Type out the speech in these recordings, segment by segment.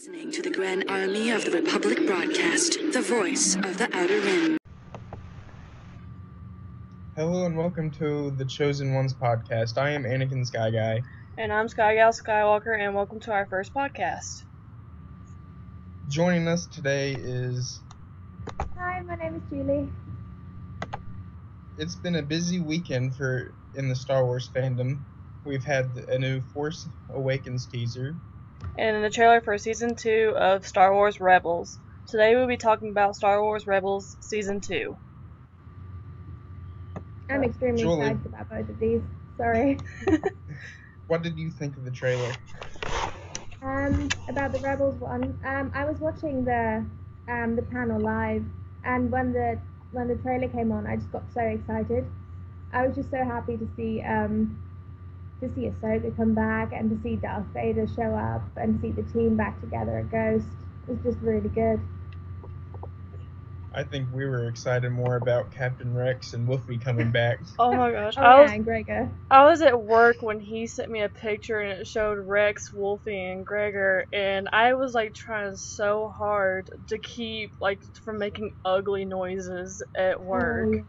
Listening to the Grand Army of the Republic broadcast, the voice of the Outer Rim. Hello and welcome to the Chosen Ones podcast. I am Anakin Sky Guy. And I'm Skygal Skywalker, and welcome to our first podcast. Joining us today is... Hi, my name is Julie. It's been a busy weekend in the Star Wars fandom. We've had a new Force Awakens teaser. And the trailer for Season 2 of Star Wars Rebels. Today we'll be talking about Star Wars Rebels Season 2. I'm extremely Julie. excited about both of these. Sorry. What did you think of the trailer? About the Rebels one. I was watching the panel live, and when the trailer came on, I just got so excited. I was just so happy to see Ahsoka come back and to see Darth Vader show up and see the team back together at Ghost. It was just really good. I think we were excited more about Captain Rex and Wolfie coming back. Oh my gosh. And Gregor. I was at work when he sent me a picture and it showed Rex, Wolfie, and Gregor, and I was like trying so hard to keep from making ugly noises at work. Oh, yeah.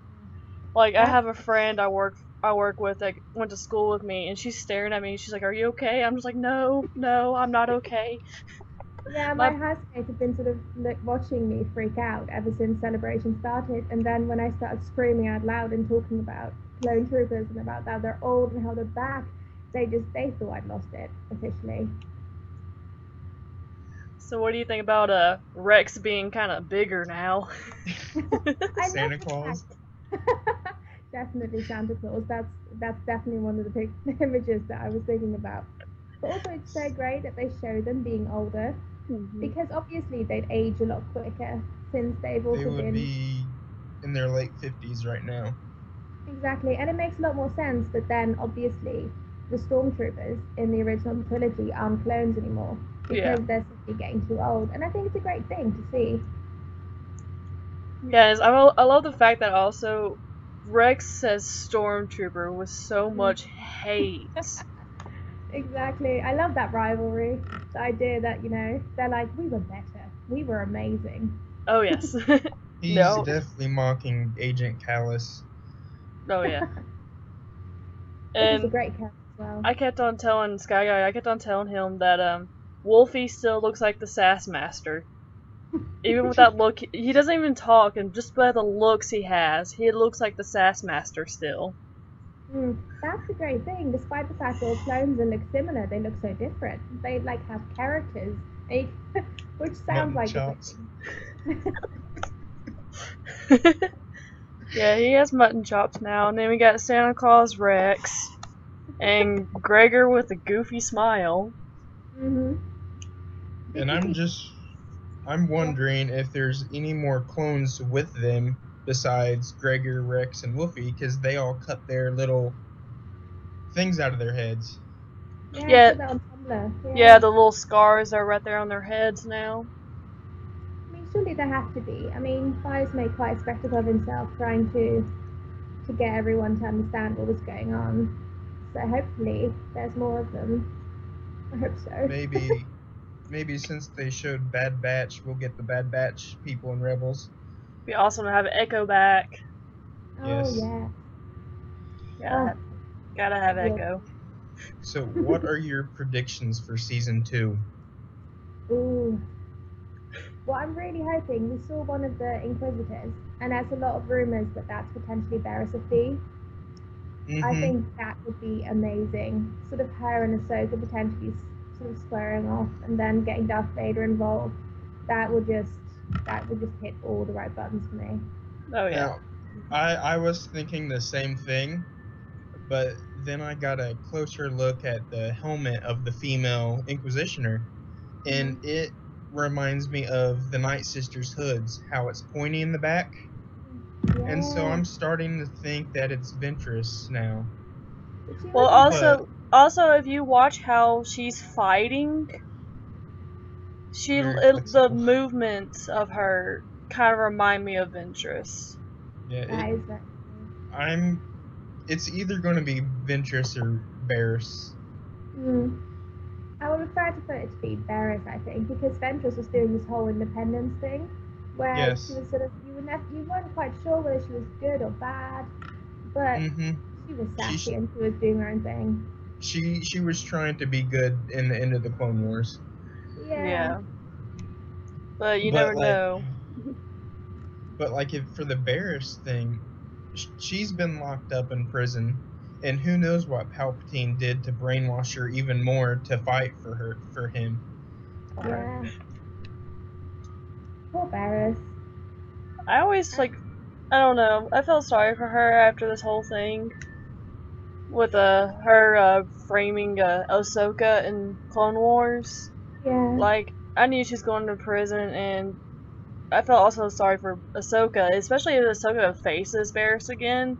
Like, I have a friend I work with that went to school with me, and she's staring at me, and she's like, "Are you okay?" I'm just like, no, I'm not okay. Yeah, my housemates have been sort of watching me freak out ever since Celebration started, and then when I started screaming out loud and talking about clone troopers and about how they're old and how they're back, they thought I'd lost it officially. So what do you think about Rex being kind of bigger now? Santa Claus? Definitely Santa Claus. That's definitely one of the big images that I was thinking about. But also it's so great that they show them being older, because obviously they'd age a lot quicker since they've also They would be in their late 50s right now. Exactly, and it makes a lot more sense that then obviously the stormtroopers in the original trilogy aren't clones anymore, because they're simply getting too old, and I think it's a great thing to see. Yes, I love the fact that also Rex says stormtrooper with so much hate. Exactly, I love that rivalry. The idea that, they're like, we were better, we were amazing. Oh yes. He's definitely mocking Agent Kallus. Oh yeah. Which is a great character as well. I kept on telling Sky Guy, him that Wolfie still looks like the Sass Master. Even with that look, he doesn't even talk, and just by the looks he has, he looks like the Sass Master still. That's the great thing. Despite the fact all clones look similar, they look so different. They have characters, which sounds like chops. Yeah, he has mutton chops now, and then we got Santa Claus Rex and Gregor with a goofy smile. And I'm wondering if there's any more clones with them besides Gregor, Rex, and Wolfie, because they all cut their little things out of their heads. Yeah, I saw that on Tumblr. Yeah, the little scars are right there on their heads now. I mean, surely there have to be. I mean, Fives made quite a spectacle of himself trying to get everyone to understand what was going on. So hopefully there's more of them. I hope so. Maybe since they showed Bad Batch, we'll get the Bad Batch people in Rebels. It'd be awesome to have Echo back. Oh, yes. Yeah. Gotta have Echo. So, what are your predictions for Season 2? Ooh. Well, I'm really hoping. We saw one of the Inquisitors, and there's a lot of rumours that that's potentially Barriss Offee. I think that would be amazing. Sort of her and Ahsoka potentially sort of squaring off, and then getting Darth Vader involved. That would just hit all the right buttons for me. Oh yeah. Now, I was thinking the same thing, but then I got a closer look at the helmet of the female Inquisitioner, and it reminds me of the Night Sisters' hoods, how it's pointy in the back. Yeah. And so I'm starting to think that it's Ventress now. Well, also if you watch how she's fighting, the movements of her kind of remind me of Ventress. Yeah, it's either going to be Ventress or Barriss. I would prefer to put it to be Barris, I think, because Ventress was doing this whole independence thing, where Yes. she was sort of you weren't quite sure whether she was good or bad, but she was sassy and she was doing her own thing. She was trying to be good in the end of the Clone Wars. Yeah. But you never know. But like, if for the Barris thing, she's been locked up in prison, and who knows what Palpatine did to brainwash her even more to fight for him. Yeah. Poor Barris. I always I don't know. I felt sorry for her after this whole thing with her framing Ahsoka in Clone Wars. Yeah. Like, I knew she was going to prison, and I felt also sorry for Ahsoka, especially if Ahsoka faces Barris again.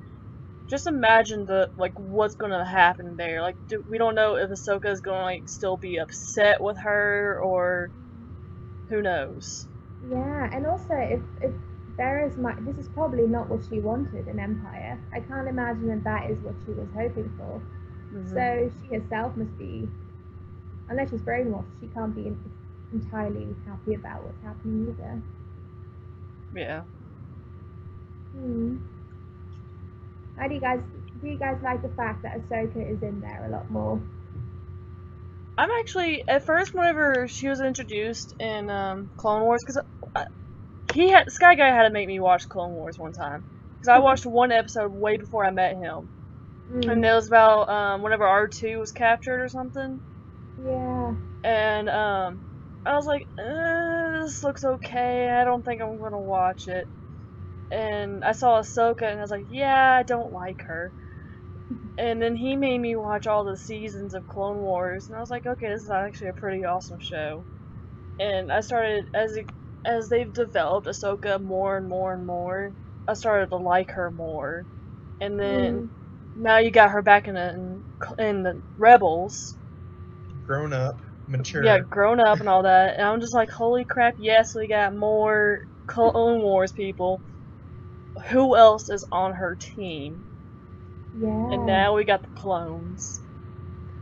Just imagine what's gonna happen there. Like, we don't know if Ahsoka is gonna still be upset with her, or who knows. Yeah, and also if Barris this is probably not what she wanted in Empire. I can't imagine that is what she was hoping for. Mm-hmm. So she herself must be, unless she's brainwashed, she can't be entirely happy about what's happening either. Yeah. How do you guys like the fact that Ahsoka is in there a lot more? I'm actually, at first, whenever she was introduced in Clone Wars, because Sky Guy had to make me watch Clone Wars one time, because I watched one episode way before I met him, and it was about whenever R2 was captured or something. Yeah. And I was like, this looks okay. I don't think I'm gonna watch it. And I saw Ahsoka, and I was like, yeah, I don't like her. And then he made me watch all the seasons of Clone Wars, and I was like, okay, this is actually a pretty awesome show. And I started, as they've developed Ahsoka more and more and more, I started to like her more. And then now you got her back in the Rebels. Grown up, mature. Yeah, grown up and all that. And I'm just like, holy crap, yes, we got more Clone Wars people. Who else is on her team? Yeah. And now we got the clones.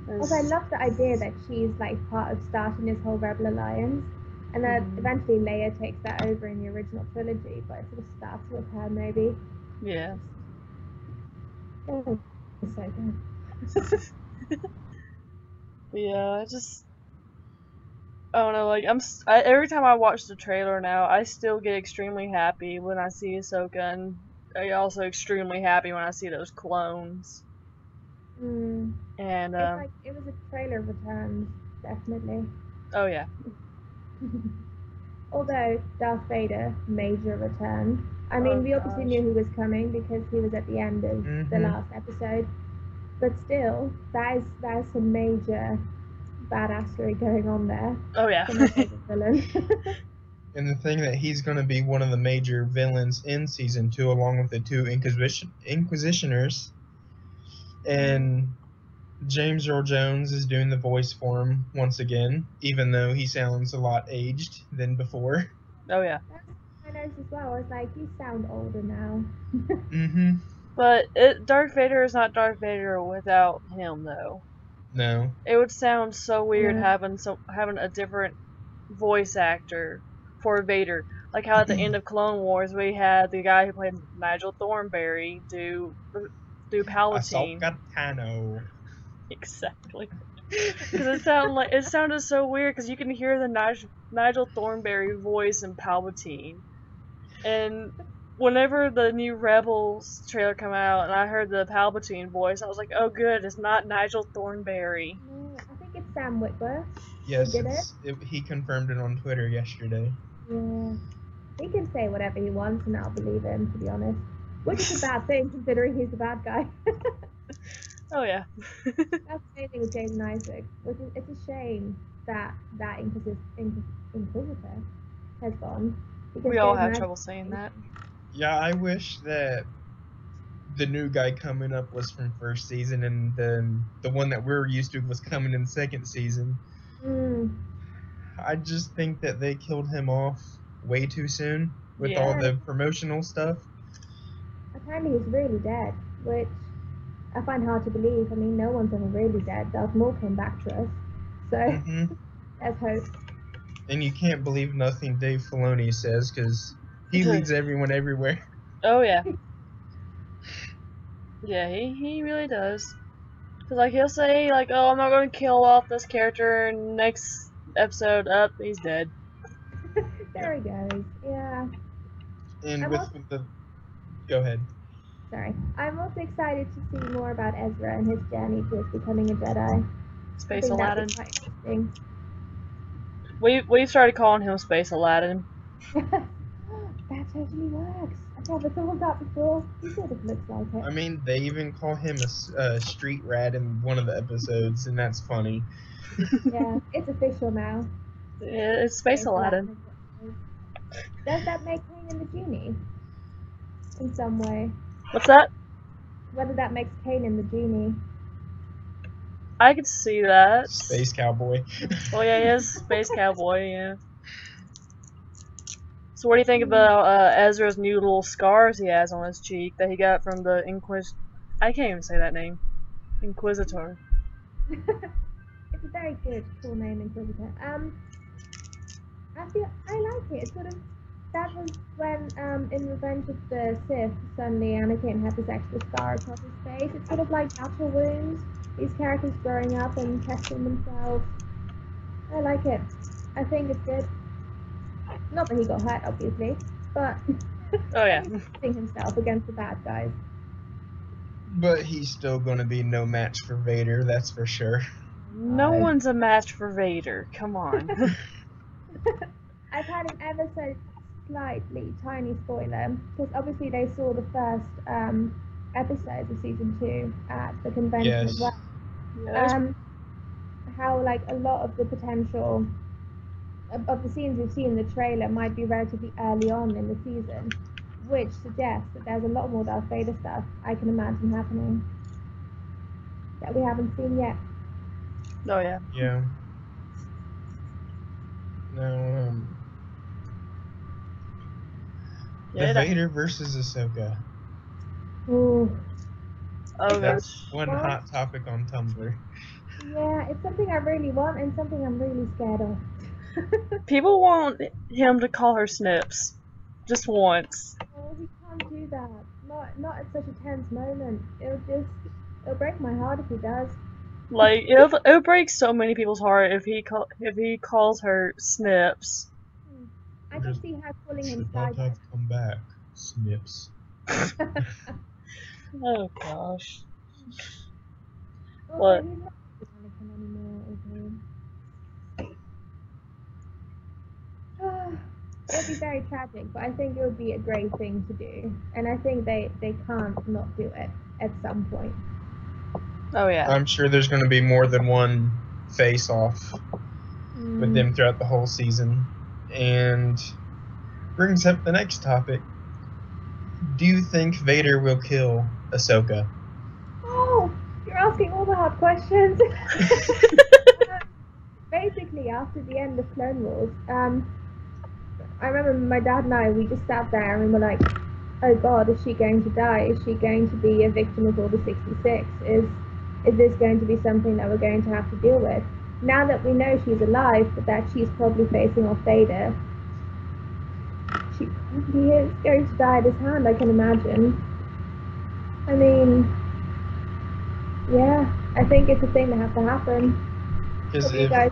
Also, I love the idea that she's like part of starting this whole Rebel Alliance, and that eventually Leia takes that over in the original trilogy, but it sort of starts with her maybe. Yeah. Oh, it's so good. Yeah, I don't know, like, every time I watch the trailer now, I still get extremely happy when I see Ahsoka, and I also extremely happy when I see those clones. And it was a trailer return, definitely. Oh yeah. Although Darth Vader major return. I mean, we obviously knew he was coming because he was at the end of the last episode. But still, that is some major badassery going on there. Oh yeah. Villain. And the thing that he's going to be one of the major villains in season 2, along with the 2 Inquisitioners. And James Earl Jones is doing the voice for him once again, even though he sounds a lot aged than before. Oh yeah. I noticed as well. I was like, you sound older now. But Darth Vader is not Darth Vader without him, though. No. It would sound so weird having a different voice actor for Vader. Like how at the end of Clone Wars we had the guy who played Nigel Thornberry do Palpatine. Ahsoka Tano. Exactly. Because it sounded so weird because you can hear the Nigel Thornberry voice in Palpatine. And whenever the new Rebels trailer came out and I heard the Palpatine voice, I was like, oh good, it's not Nigel Thornberry. No, I think it's Sam Witwer. Yes, he confirmed it on Twitter yesterday. Yeah. He can say whatever he wants and I'll believe him, to be honest. Which is a bad thing, considering he's the bad guy. Oh yeah. That's the same thing with Jason Isaacs. It's a shame that Inquisitor has gone. We all have trouble saying that. Yeah, I wish that the new guy coming up was from first season, and then the one that we're used to was coming in second season. I just think that they killed him off way too soon with all the promotional stuff. Apparently he's really dead, which I find hard to believe. I mean, no one's ever really dead. Darth Maul came back to us. So Mm-hmm. there's hope. And you can't believe nothing Dave Filoni says because he leads everyone everywhere. Oh yeah. Yeah, he really does. Cause like he'll say like, oh, I'm not gonna kill off this character. And next episode, up, he's dead. There he goes. Yeah. And I'm with also, the, go ahead. sorry. I'm also excited to see more about Ezra and his journey towards becoming a Jedi. I Space think that'd Aladdin. be quite interesting. We started calling him Space Aladdin. That totally works. I've never thought of that before. He sort of looks like it. I mean, they even call him a street rat in one of the episodes, and that's funny. Yeah, it's official now. Yeah, it's Space Aladdin. Does that make Kanan the genie? In some way. What's that? Whether that makes Kanan the genie. I could see that. Space cowboy. Oh yeah, he is Space Cowboy, yeah. So what do you think about Ezra's new little scars he has on his cheek that he got from the I can't even say that name. Inquisitor. It's a very good full name, Inquisitor. I like it. It's sort of, that was when in Revenge of the Sith, suddenly Anakin had this extra scar across his face. It's sort of like battle wounds. These characters growing up and testing themselves. I like it. I think it's good. Not that he got hurt, obviously, but Oh yeah. he's testing himself against the bad guys. But he's still going to be no match for Vader, that's for sure. No one's a match for Vader. Come on. I've had an ever so slightly tiny spoiler, because obviously they saw the first episodes of season 2 at the convention as well. Yeah, How like a lot of the potential of the scenes we've seen in the trailer might be relatively early on in the season, which suggests that there's a lot more Darth Vader stuff I can imagine happening that we haven't seen yet. oh yeah. Yeah. Now, Yeah, the Vader versus Ahsoka. Ooh. Oh That's gosh. one hot topic on Tumblr. Yeah, it's something I really want and something I'm really scared of. People want him to call her Snips. Just once. Oh, he can't do that. Not at such a tense moment. It'll break my heart if he does. Like it'll break so many people's heart if he calls her Snips. I can see how calling him About Sky. to come back. Snips. Oh gosh. Also, What? he's not Anakin anymore, is he? It'll be very tragic, but I think it would be a great thing to do. And I think they can't not do it at some point. Oh yeah. I'm sure there's going to be more than one face-off with them throughout the whole season. And brings up the next topic. Do you think Vader will kill Ahsoka? Oh, you're asking all the hard questions. Basically, after the end of Clone Wars, I remember my dad and I, we just sat there and we were like, oh God, is she going to die? Is she going to be a victim of Order 66? Is this going to be something that we're going to have to deal with? Now that we know she's alive, but that she's probably facing off Vader, she probably is going to die at his hand, I can imagine. I mean, yeah, I think it's a thing that has to happen. Because What do you guys?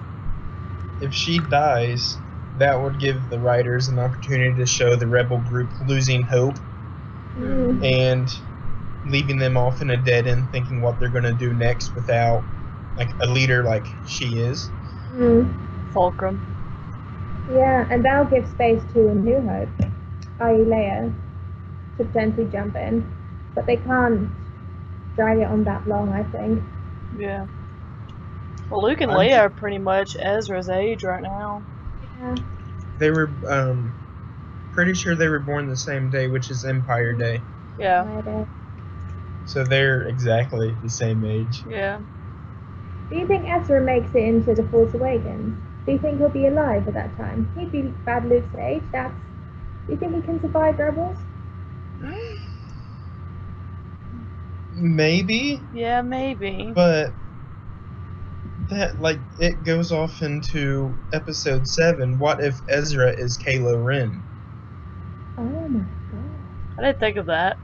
if she dies, that would give the writers an opportunity to show the rebel group losing hope and leaving them off in a dead end, thinking what they're going to do next without like a leader like she is. Fulcrum. Yeah, and that'll give space to A New Hope, i.e. Leia, to potentially jump in. But they can't drag it on that long, I think. Yeah. Well, Luke and Leia are pretty much Ezra's age right now. Yeah. They were pretty sure they were born the same day, which is Empire Day. Yeah. Leia. So they're exactly the same age. Yeah. Do you think Ezra makes it into The Force Awakens? Do you think he'll be alive at that time? He'd be Bad Luke's age. Do you think he can survive Rebels? Maybe, Yeah, maybe. but that, like, it goes off into episode 7. What if Ezra is Kylo Ren? Oh my god. I didn't think of that.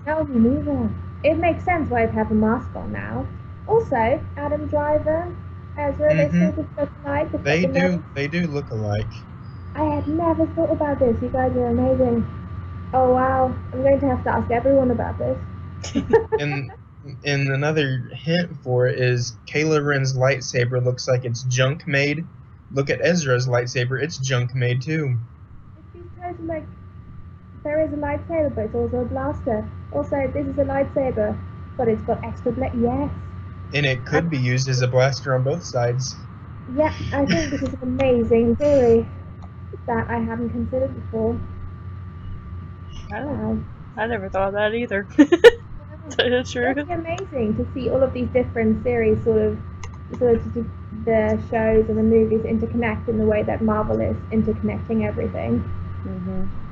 No, me neither. It makes sense why he'd have a mask on now. Also, Adam Driver, Ezra, they sort of look alike. They do look alike. I had never thought about this. You guys are amazing. Oh wow, I'm going to have to ask everyone about this. And another hint for it is Kylo Ren's lightsaber looks like it's junk made. Look at Ezra's lightsaber, it's junk made too. It's these totally like, there is a lightsaber, but it's also a blaster. Also, this is a lightsaber, but it's got extra blade. Yes. And it could be used as a blaster on both sides. Yeah, I think this is an amazing theory that I hadn't considered before. I never thought of that either. That's true. It's amazing to see all of these different series sort of the shows and the movies interconnect in the way that Marvel is interconnecting everything.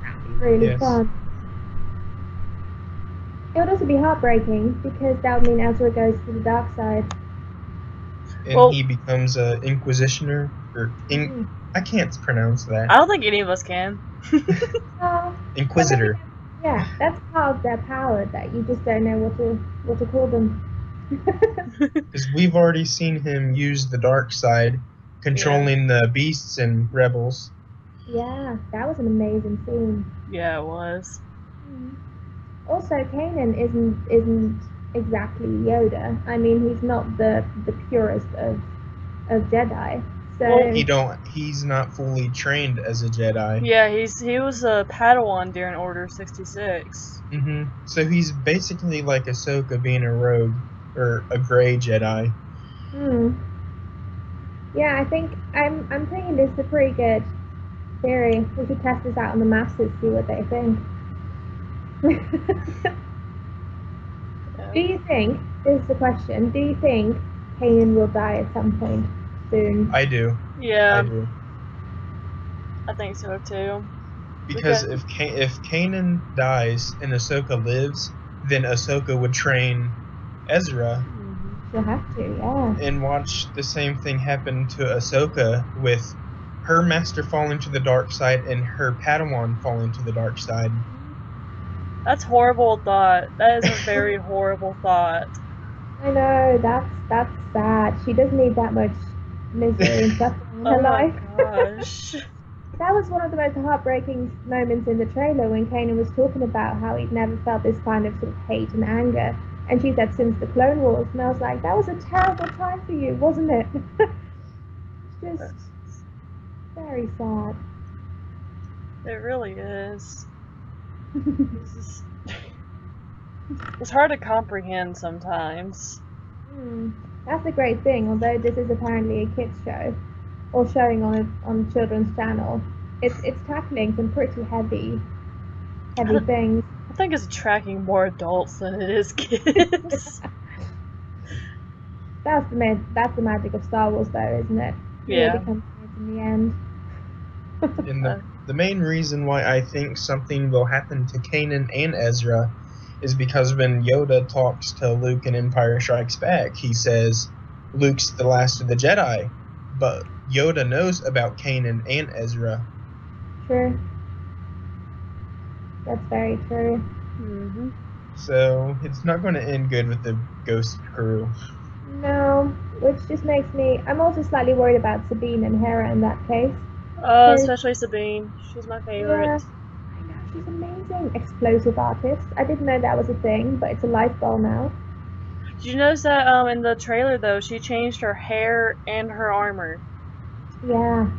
That'd be really fun. It would also be heartbreaking because that would mean Ezra goes to the dark side. And he becomes a Inquisitioner or I can't pronounce that. I don't think any of us can. Inquisitor. Yeah, that's part of their power that you just don't know what to call them. Because we've already seen him use the dark side, controlling the beasts and rebels. Yeah, that was an amazing scene. Yeah, it was. Also, Kanan isn't exactly Yoda. I mean, he's not the purest of Jedi. So he's not fully trained as a Jedi. Yeah, he was a Padawan during Order 66. So he's basically like Ahsoka being a rogue or a gray Jedi. Yeah, I think I'm thinking this is a pretty good theory. We should test this out on the masses, see what they think. Do you think, this is the question, do you think Kanan will die at some point soon? I do. Yeah. I do. I think so too. Because if Kanan dies and Ahsoka lives, then Ahsoka would train Ezra. She'll have to, yeah. And watch the same thing happen to Ahsoka with her master falling to the dark side and her Padawan falling to the dark side. That's horrible thought. That is a very horrible thought. I know, that's sad. She doesn't need that much misery and suffering in her life. Oh my gosh. That was one of the most heartbreaking moments in the trailer when Kanan was talking about how he'd never felt this kind of sort of hate and anger. And she said since the Clone Wars, and I was like, that was a terrible time for you, wasn't it? Just very sad. It really is. It's hard to comprehend sometimes. That's a great thing, although this is apparently a kids show, or showing on a children's channel. It's tackling some pretty heavy things. I think it's attracting more adults than it is kids. That's the magic of Star Wars, though, isn't it? Yeah. It becomes kids in the end. And the main reason why I think something will happen to Kanan and Ezra is because when Yoda talks to Luke in Empire Strikes Back, he says Luke's the last of the Jedi, but Yoda knows about Kanan and Ezra. True. That's very true. So it's not going to end good with the Ghost crew. No, which just makes me... I'm also slightly worried about Sabine and Hera in that case. Especially Sabine. She's my favorite. Yeah, I know, she's amazing. Explosive artist. I didn't know that was a thing, but it's a life goal now. Did you notice that in the trailer, though, she changed her hair and her armor? Yeah.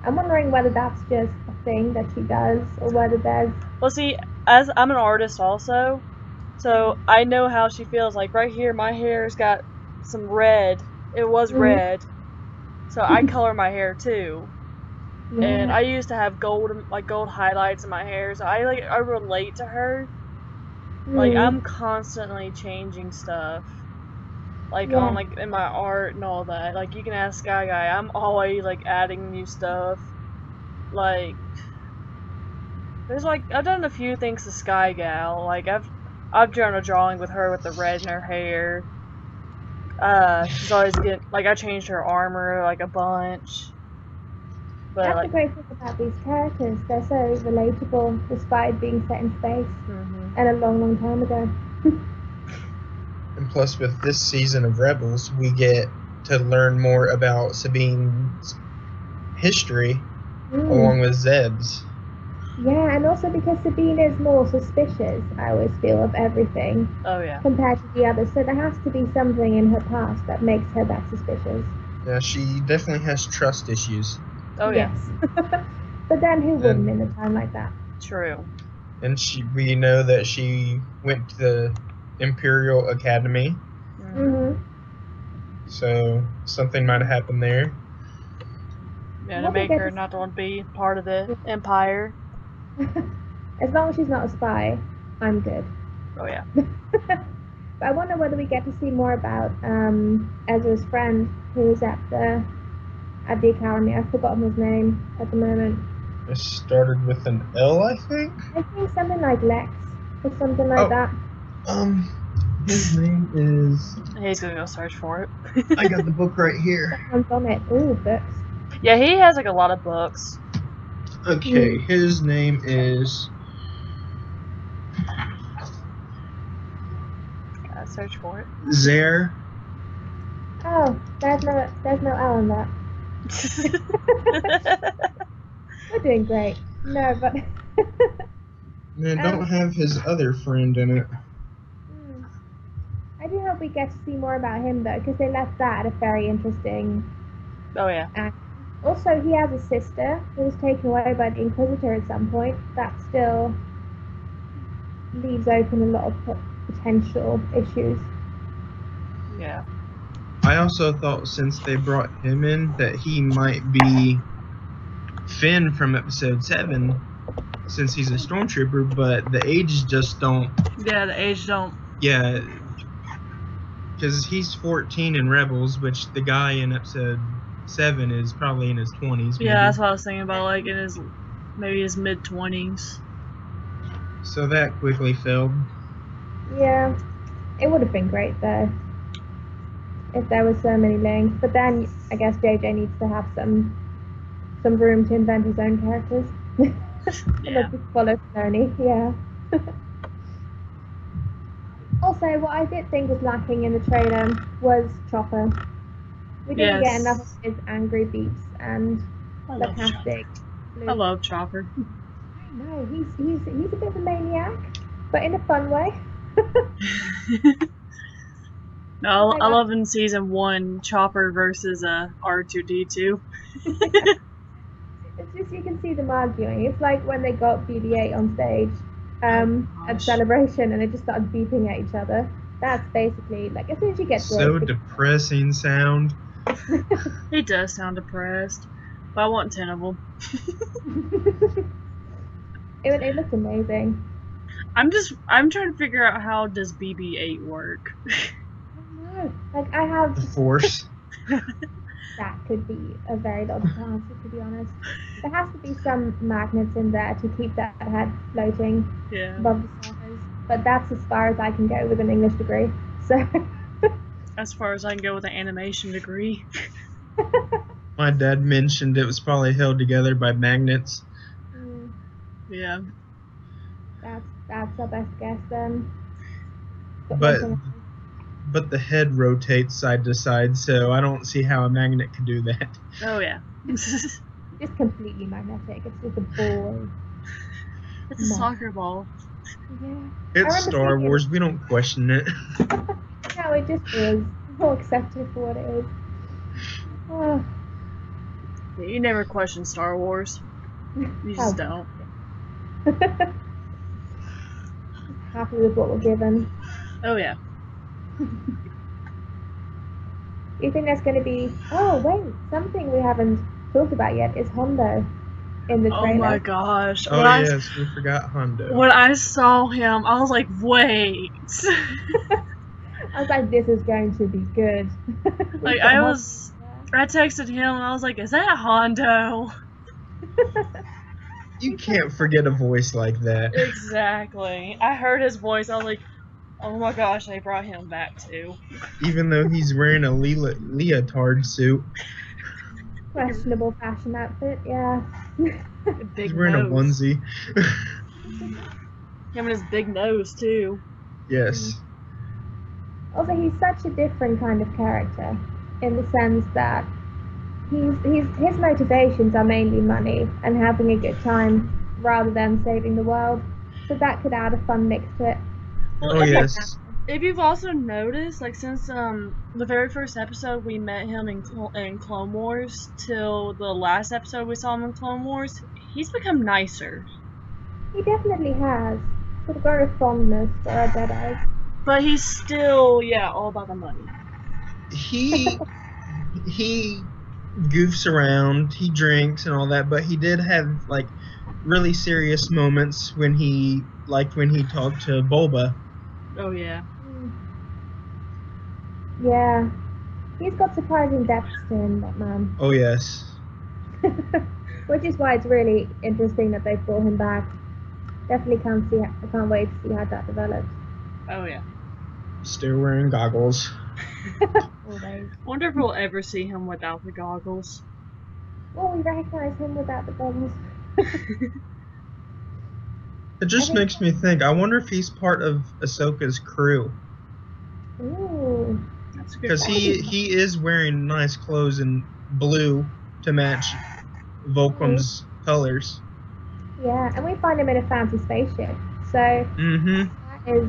I'm wondering whether that's just a thing that she does, or whether there's... Well, see, as I'm an artist also, so I know how she feels. Like, right here, my hair's got some red. It was red. So I color my hair, too. Yeah. And I used to have gold highlights in my hair, so I relate to her. Like, I'm constantly changing stuff. Like, on, like, in my art and all that. Like, you can ask Sky Guy, I'm always, like, adding new stuff. Like, there's, like, I've done a few things to Sky Gal. Like, I've drawn a drawing with her with the red in her hair. She's always getting, like, I changed her armor, like, a bunch. But, That's like, the great thing about these characters. They're so relatable, despite being set in space and a long, long time ago. And plus, with this season of Rebels, we get to learn more about Sabine's history along with Zeb's. Yeah, and also because Sabine is more suspicious, I always feel, of everything. Oh, yeah. Compared to the others. So there has to be something in her past that makes her that suspicious. Yeah, she definitely has trust issues. Oh, yeah. Yes. But then who wouldn't in a time like that? True. And we know that she went to the Imperial Academy. So something might have happened there. Yeah, to make her not want to be part of the Empire. As long as she's not a spy, I'm good. Oh, yeah. But I wonder whether we get to see more about Ezra's friend who's at the academy. I've forgotten his name at the moment. It started with an L, I think? I think something like Lex or something like that. His name is... He's gonna go search for it. I got the book right here. Someone's on it. Ooh, books. Yeah, he has like a lot of books. Okay, his name is... Gotta search for it. Zare. Oh, there's no L in that. We're doing great. No, but... I don't have his other friend in it. I do hope we get to see more about him, though, because they left that at a very interesting... Oh, yeah. Also, he has a sister who was taken away by the Inquisitor at some point. That still leaves open a lot of potential issues. Yeah. I also thought since they brought him in that he might be Finn from episode 7 since he's a stormtrooper, but the ages just don't... Yeah, the age don't... Yeah, because he's 14 in Rebels, which the guy in episode 7 is probably in his 20s. Maybe. Yeah, that's what I was thinking about, like in his mid-20s. So that quickly filled. Yeah, it would have been great though if there was so many links. But then I guess JJ needs to have some room to invent his own characters. Yeah. Not just follow Filoni. Yeah. Also, what I did think was lacking in the trailer was Chopper. We didn't get enough of his angry beats and sarcastic. I love Chopper. No, he's a bit of a maniac, but in a fun way. No, I love in season 1 Chopper versus R2D2. It's just you can see them arguing. It's like when they got BB-8 on stage at Celebration and they just started beeping at each other. That's basically like as soon as you get so depressing sound. He does sound depressed, but I want 10 of them. It looked amazing. I'm trying to figure out how does BB-8 work. I don't know. Like I have the Force. That could be a very logical answer, to be honest. There has to be some magnets in there to keep that head floating above the surface. But that's as far as I can go with an English degree. So. As far as I can go with an animation degree. My dad mentioned it was probably held together by magnets. Yeah. That's our best guess then. But the head rotates side to side, so I don't see how a magnet could do that. Oh yeah. It's completely magnetic. It's just a ball. It's a soccer ball. Yeah. It's Star Wars. We don't question it. No, it just is. We'll accept it for what it is. Oh. Yeah, you never question Star Wars. You just don't. Happy with what we're given. Oh yeah. You think that's going to be... Oh, wait. Something we haven't talked about yet is Hondo in the trailer. Oh my gosh. Oh yes, we forgot Hondo. When I saw him, I was like, wait. I was like, this is going to be good. Like, I texted him and I was like, is that Hondo? You can't forget a voice like that. Exactly. I heard his voice. I was like, Oh my gosh, they brought him back too. Even though he's wearing a leotard suit. Questionable fashion outfit, yeah. Big He's wearing nose. a onesie. Him and his big nose too. Yes. Also, he's such a different kind of character in the sense that his motivations are mainly money and having a good time rather than saving the world. So that could add a fun mix to it. Well, Oh yes. If you've also noticed, like since the very first episode we met him in Clone Wars till the last episode we saw him in Clone Wars, he's become nicer. He definitely has. Sort of got a fondness for our Jedi. But he's still, all about the money. He goofs around, he drinks and all that, but he did have like really serious moments when he talked to Bulba. Oh yeah. Yeah. He's got surprising depths to him, that man. Oh yes. Which is why it's really interesting that they brought him back. Definitely can't wait to see how that develops. Oh yeah. Still wearing goggles. Always. Wonder if we'll ever see him without the goggles. Well, we recognize him without the goggles. It just makes me think, I wonder if he's part of Ahsoka's crew. Ooh. That's good. Because he is wearing nice clothes in blue to match Volcrum's colors. Yeah, and we find him in a fancy spaceship. So Mm-hmm.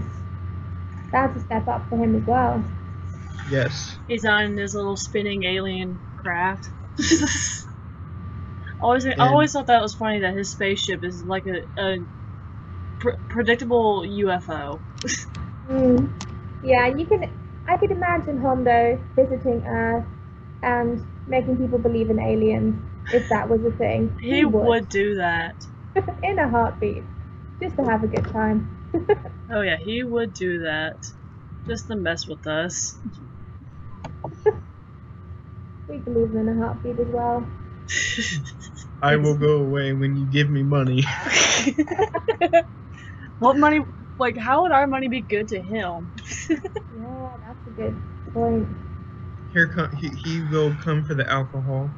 that's a step up for him as well. Yes. He's on his little spinning alien craft. I always thought that was funny that his spaceship is like a predictable UFO. Yeah, I could imagine Hondo visiting Earth and making people believe in aliens if that was a thing. He would do that. In a heartbeat, just to have a good time. Oh yeah, he would do that. Just to mess with us. We believe in a heartbeat as well. I will go away when you give me money. What money? Like, how would our money be good to him? Yeah, that's a good point. He will come for the alcohol.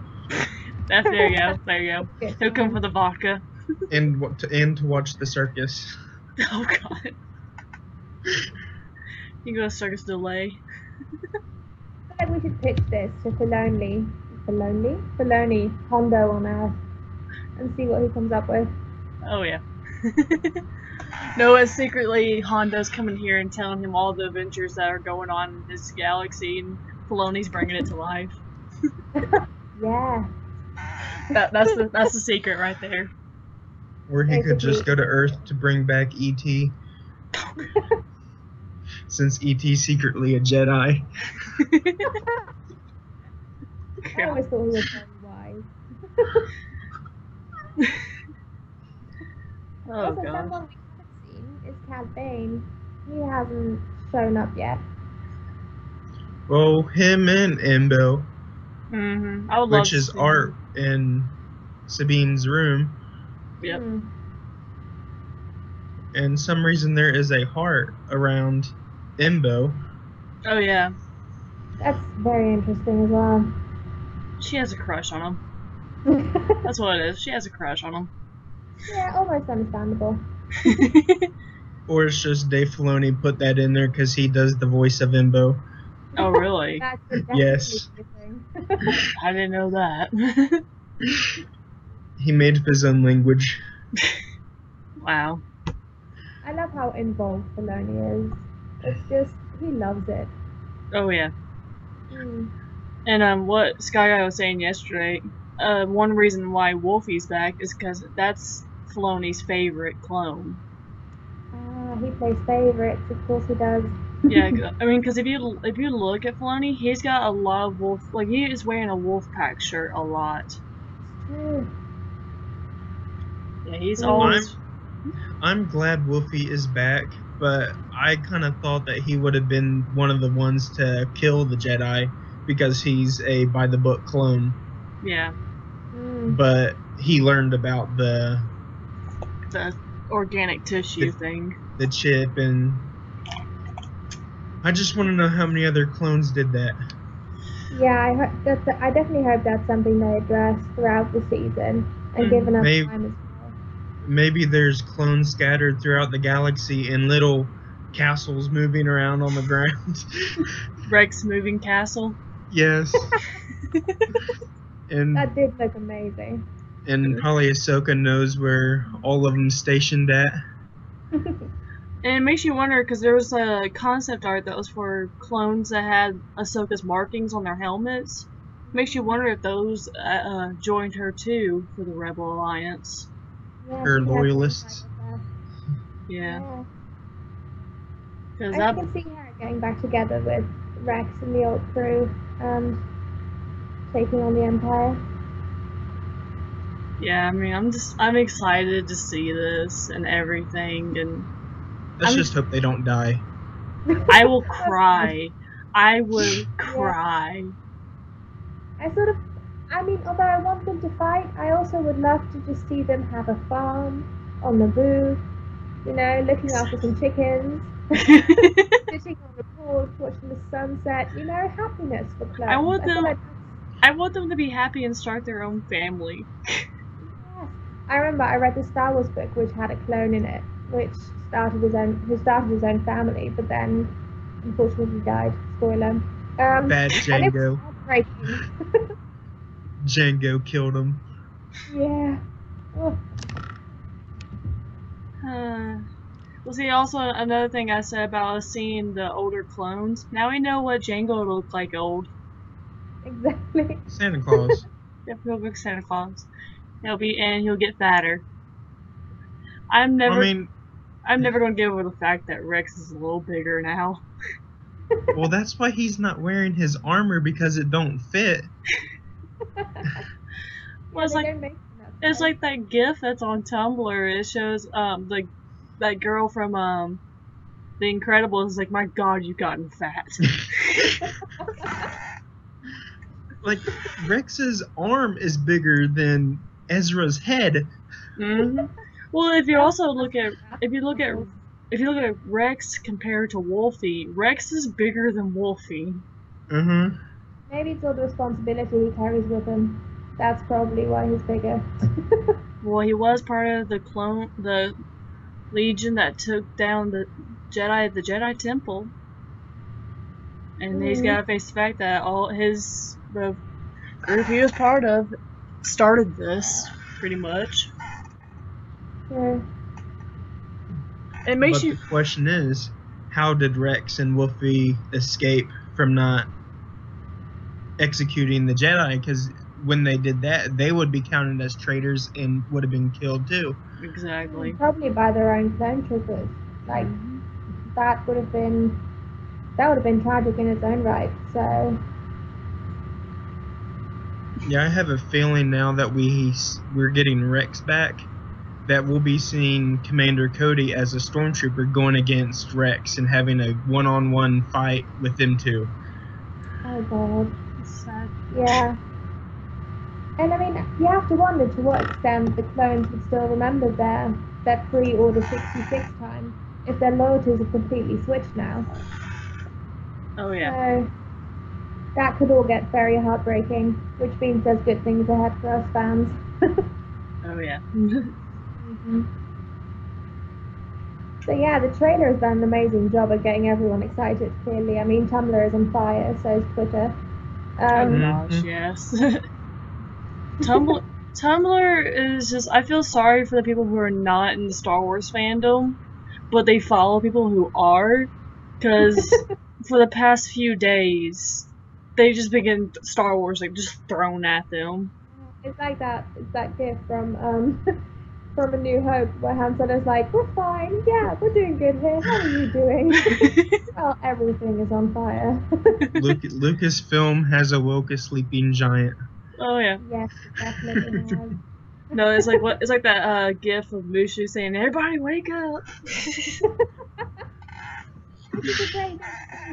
There you go. There you go. Good He'll come time. for the vodka. and to watch the circus. Oh god. You go to Circus Delay. I feel like we should pitch this to Filoni, Hondo on Earth, and see what he comes up with. Oh yeah. No, it's secretly Hondo's coming here and telling him all the adventures that are going on in this galaxy, and Filoni's bringing it to life. Yeah. That's the secret right there. Or he could just go to Earth to bring back E.T. Since E.T.'s secretly a Jedi. I always thought he was very wise. Oh Also, god. someone we haven't seen is Cad Bane. He hasn't shown up yet. Well, him and Embo, I would love which to is see art in Sabine's room, Yep. and some reason there is a heart around Embo. Oh yeah. That's very interesting as well. She has a crush on him. That's what it is. She has a crush on him. Yeah, almost understandable. Or it's just Dave Filoni put that in there because he does the voice of Embo. Oh really? That could definitely Yes. be a thing. I didn't know that. He made up his own language. Wow. I love how involved Filoni is. It's just, he loves it. Oh yeah. Mm. And what Sky Guy was saying yesterday, one reason why Wolfie's back is because that's Filoni's favorite clone. He plays favorites, of course he does. Yeah, I mean, because if you look at Filoni, he's got a lot of wolf. Like he is wearing a Wolfpack shirt a lot. True. Yeah, he's always. I'm glad Wolfie is back, but I kind of thought that he would have been one of the ones to kill the Jedi because he's a by-the-book clone. Yeah, Mm. But he learned about the the organic tissue thing. chip and I just want to know how many other clones did that. Yeah, I definitely hope that's something they address throughout the season and give enough time as well. Maybe there's clones scattered throughout the galaxy in little castles moving around on the ground. Rex moving castle. Yes. And that did look amazing. And probably Ahsoka knows where all of them stationed at. And it makes you wonder, because there was a concept art that was for clones that had Ahsoka's markings on their helmets. Makes you wonder if those joined her too for the Rebel Alliance. Yeah, Her loyalists. Yeah. I can see her getting back together with Rex and the old crew and taking on the Empire. Yeah, I mean, I'm excited to see this and everything, and let's just hope they don't die. I will cry. I would cry. I mean, although I want them to fight, I also would love to just see them have a farm on the roof, you know, looking after some chickens, sitting on the porch, watching the sunset, you know, happiness for clones. I want them to be happy and start their own family. I remember I read the Star Wars book which had a clone in it, who started his own family, but then unfortunately died. Spoiler. Bad Jango. And it was heartbreaking. Jango killed him. Yeah. Oh. Well, see, also another thing I said about us seeing the older clones. Now we know what Jango looked like old. Exactly. Santa Claus. Yep, he'll look Santa Claus. He'll get fatter. I'm never gonna get over the fact that Rex is a little bigger now. Well, that's why he's not wearing his armor, because it don't fit. Well, it's like that GIF that's on Tumblr. It shows that girl from The Incredibles is like, my God, you've gotten fat. Like, Rex's arm is bigger than Ezra's head. Mm-hmm. Well, if you look at Rex compared to Wolfie, Rex is bigger than Wolfie. Mm-hmm. Maybe it's all the responsibility he carries with him. That's probably why he's bigger. Well, he was part of the Legion that took down the Jedi at the Jedi Temple, and he's got to face the fact that the group he was part of started this, pretty much. Yeah. The question is, how did Rex and Wolfie escape from not executing the Jedi? Because when they did that, they would be counted as traitors and would have been killed too. Exactly. Probably by their own clone troopers. Like, that would have been tragic in its own right. So. Yeah, I have a feeling now that we're getting Rex back, that we'll be seeing Commander Cody as a stormtrooper going against Rex and having a one-on-one fight with them two. Oh God. It's sad. Yeah. And I mean, you have to wonder to what extent the clones would still remember their pre-Order 66 time, if their loyalties have completely switched now. Oh yeah. So that could all get very heartbreaking, which means there's good things ahead for us fans. Oh yeah. So yeah, the trailer has done an amazing job of getting everyone excited, clearly. I mean, Tumblr is on fire, so is Twitter. Oh gosh, yes. Tumblr is just, I feel sorry for the people who are not in the Star Wars fandom, but they follow people who are, because for the past few days, they just begin Star Wars like just thrown at them. It's like that GIF from A New Hope, where Han Solo's like, we're fine, yeah, we're doing good here, how are you doing? Well, everything is on fire. Lucasfilm has awoke a sleeping giant. Oh yeah. Yes, definitely has. No, it's like that GIF of Mushu saying, "Everybody wake up." Which is a great thing,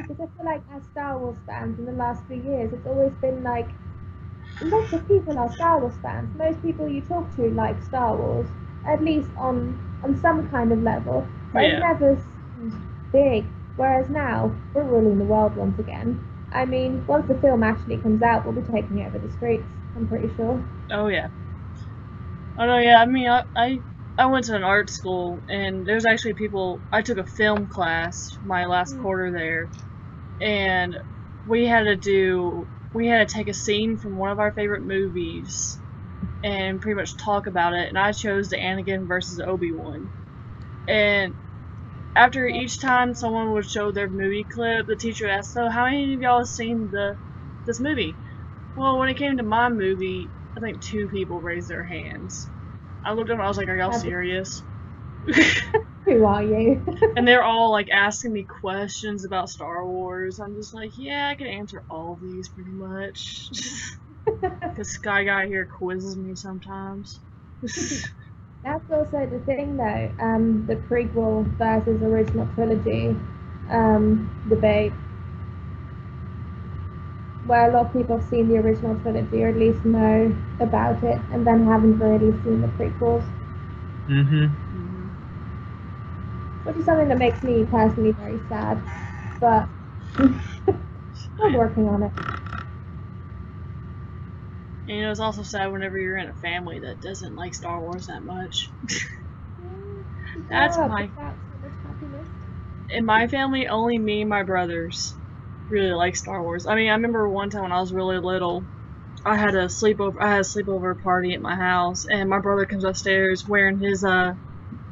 because I feel like as Star Wars fans in the last few years, it's always been like, lots of people are Star Wars fans. Most people you talk to like Star Wars, at least on some kind of level. But it never seemed big. Whereas now, we're ruling the world once again. I mean, once the film actually comes out, we'll be taking over the streets, I'm pretty sure. Oh, yeah. Oh, no, yeah, I mean, I went to an art school, and there's actually people, I took a film class my last quarter there, and we had to take a scene from one of our favorite movies, and pretty much talk about it, and I chose the Anakin versus Obi-Wan. And after each time someone would show their movie clip, the teacher would ask, so how many of y'all have seen this movie? Well, when it came to my movie, I think 2 people raised their hands. I looked up and I was like, are y'all serious? Who are you? And they're all like asking me questions about Star Wars. I'm just like, yeah, I can answer all these pretty much. Because Sky Guy here quizzes me sometimes. That's also the thing though, the prequel versus original trilogy debate, where a lot of people have seen the original trilogy or at least know about it and then haven't really seen the prequels. Which is something that makes me personally very sad, but we're working on it. And you know, it's also sad whenever you're in a family that doesn't like Star Wars that much. That's my... In my family, only me and my brothers really like Star Wars. I mean, I remember one time when I was really little, I had a sleepover party at my house, and my brother comes upstairs wearing his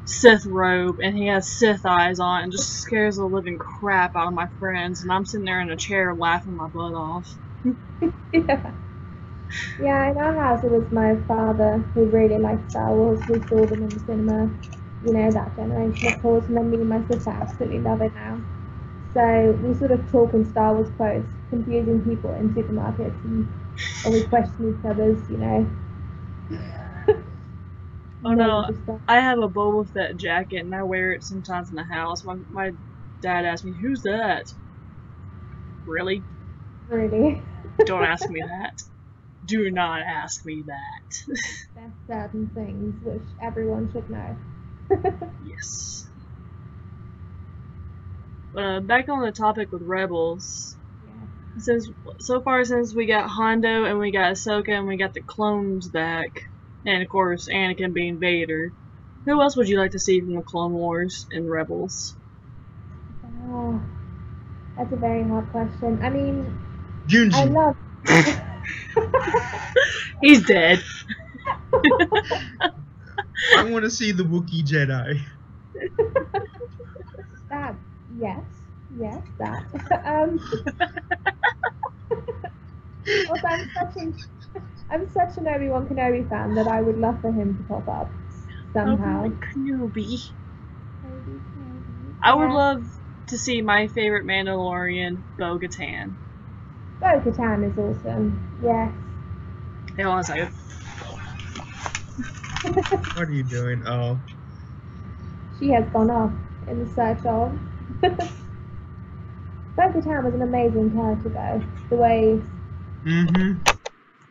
Sith robe, and he has Sith eyes on, and just scares the living crap out of my friends, and I'm sitting there in a chair laughing my butt off. Yeah, in our house it was my father who really liked Star Wars, who saw them in the cinema, you know, that generation of course, and then me and my sister absolutely love it now. So we sort of talk in Star Wars quotes, confusing people in supermarkets, and we question each other's, you know. Oh no, I have a Boba Fett jacket and I wear it sometimes in the house. My dad asked me, who's that? Really? Really? Don't ask me that. Do not ask me that. There's certain things which everyone should know. Yes. Back on the topic with Rebels. Yeah. Since we got Hondo and we got Ahsoka and we got the clones back, and of course Anakin being Vader, who else would you like to see from the Clone Wars and Rebels? Oh, that's a very hard question. I mean, Junji. I love. He's dead. I want to see the Wookiee Jedi. That, yes, that. Also, I'm such an Obi-Wan Kenobi fan that I would love for him to pop up somehow. Obi-Wan Kenobi. I would love to see my favorite Mandalorian, Bo-Katan. Bo-Katan is awesome. Yes. Hey, hold on a second. What are you doing? Oh. She has gone off in the search of. Bo-Katan was an amazing character though. The way...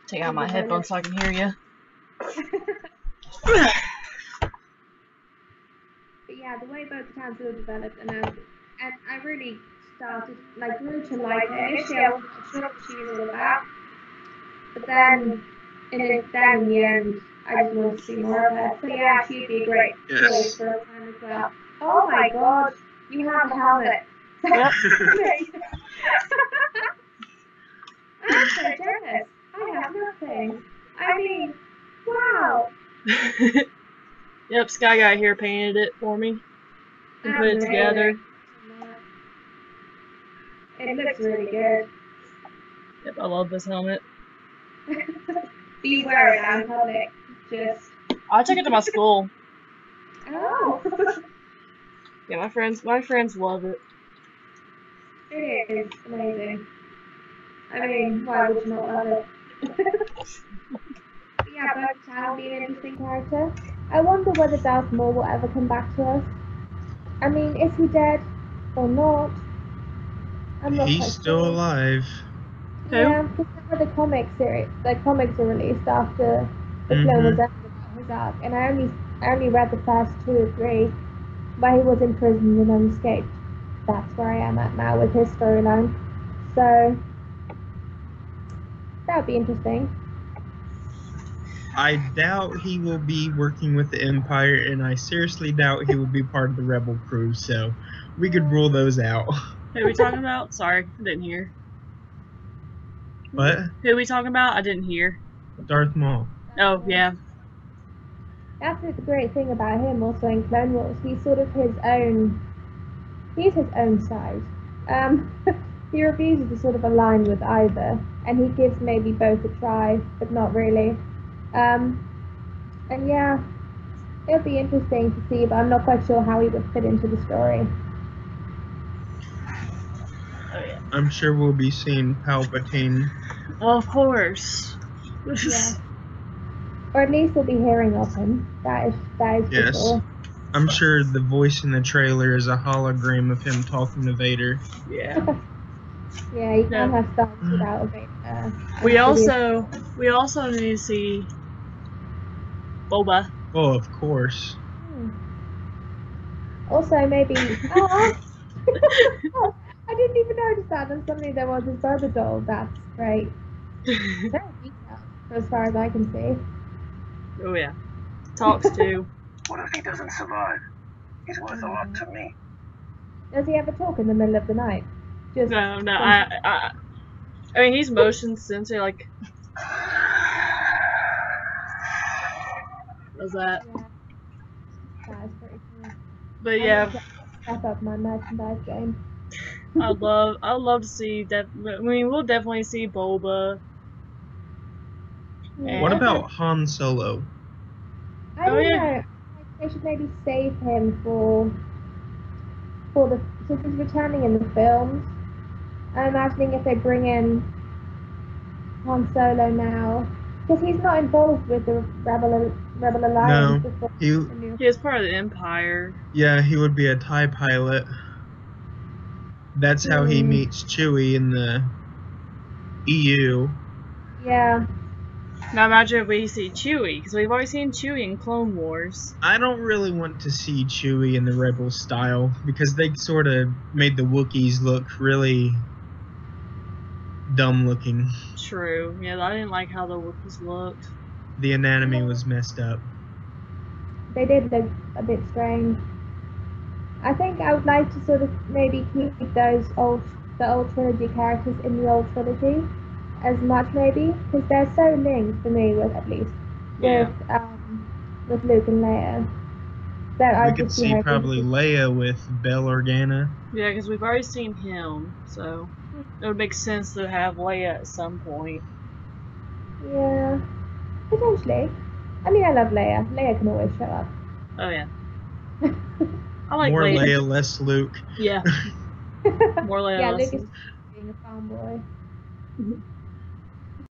Take out my headphones so I can hear you. But yeah, the way Bo-Katan sort of developed, and I really started, grew to like her. Initially I wasn't sure what she was all about. But then, in the end, I just wanted to see more of her. So yeah, she'd be a great choice for a time as well. Oh my god, you have a helmet. Yep. I'm so jealous. I have nothing. I mean, wow. Yep, Sky Guy here painted it for me and put it together. It looks really good. Yep, I love this helmet. Do you wear it out in public? Just... I took it to my school. Oh. Yeah, my friends love it. It is amazing. I mean, why would you not love it? But yeah, Bo-Katan will be an interesting character. I wonder whether Darth Maul will ever come back to us. I mean, is he dead or not? I'm not He's still alive. Yeah, because the comics are released after the film was ended about his arc, and I only read the first 2 or 3 where he was imprisoned and then escaped. that's where I am at now with his storyline. So that would be interesting. I doubt he will be working with the Empire, and I seriously doubt he will be part of the Rebel crew, so we could rule those out. Who are we talking about? Sorry, I didn't hear. What? Who are we talking about? I didn't hear. Darth Maul. Oh, yeah. That's the great thing about him also in Clone Wars. He's sort of his own side. He refuses to sort of align with either, and he gives maybe both a try, but not really. And yeah, it'll be interesting to see, but I'm not quite sure how he would fit into the story. Oh, yeah. I'm sure we'll be seeing Palpatine. Well, of course. Yeah. Or at least we'll be hearing of him. That is Yes. for sure. I'm sure the voice in the trailer is a hologram of him talking to Vader. Yeah. Yeah, you can't have Star Wars without a Vader. We also need to see Boba. Oh, of course. Also, maybe. Oh, I didn't even notice that. And suddenly there was his Boba doll. That's great. Very detailed, as far as I can see. Oh yeah. Talks too. What if he doesn't survive? He's worth a lot to me. Does he ever talk in the middle of the night? Just No. I mean, he's motion sensor. Like, was that? Yeah. That is pretty cool. But yeah, Step up my merchandise game. I'd love to see that. I mean, we'll definitely see Boba. Yeah. What about Han Solo? I don't yeah. know. They should maybe save him for the, since he's returning in the films. I'm imagining if they bring in Han Solo now, because he's not involved with the Rebel Alliance. No, before he- the new- He was part of the Empire. Yeah, he would be a TIE pilot. That's how he meets Chewie in the EU. Yeah. Now imagine if we see Chewie, because we've already seen Chewie in Clone Wars. I don't really want to see Chewie in the Rebel style, because they sort of made the Wookiees look really dumb looking. True. Yeah, I didn't like how the Wookiees looked. The anatomy was messed up. They did look a bit strange. I think I would like to sort of maybe keep the old trilogy characters in the old trilogy as much, maybe, because they're so linked for me, with at least with Luke and Leia. That We could see probably Leia with Bail Organa. Yeah, because we've already seen him, so it would make sense to have Leia at some point. Yeah, potentially. I mean, I love Leia. Leia can always show up. Oh yeah. I like More Leia. Leia, less Luke. Yeah. More Leia. Yeah, less Luke is being a fanboy.